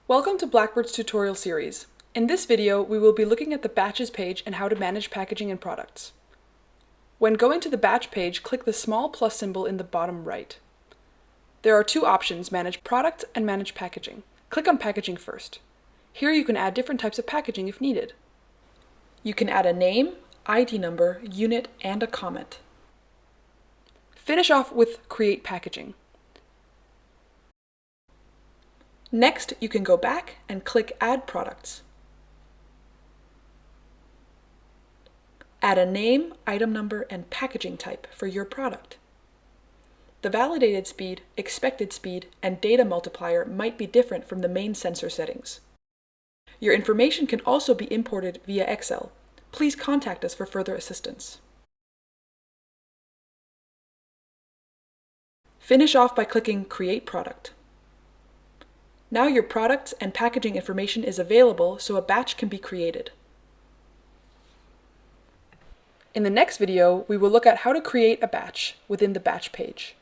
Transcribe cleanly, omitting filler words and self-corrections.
Welcome to Blackbird's tutorial series. In this video, we will be looking at the batches page and how to manage packaging and products. When going to the batch page, click the small plus symbol in the bottom right. There are two options, manage product and manage packaging. Click on packaging first. Here you can add different types of packaging if needed. You can add a name, ID number, unit, and a comment. Finish off with create packaging. Next, you can go back and click Add Products. Add a name, item number, and packaging type for your product. The validated speed, expected speed, and data multiplier might be different from the main sensor settings. Your information can also be imported via Excel. Please contact us for further assistance. Finish off by clicking Create Product. Now your products and packaging information is available, so a batch can be created. In the next video, we will look at how to create a batch within the batch page.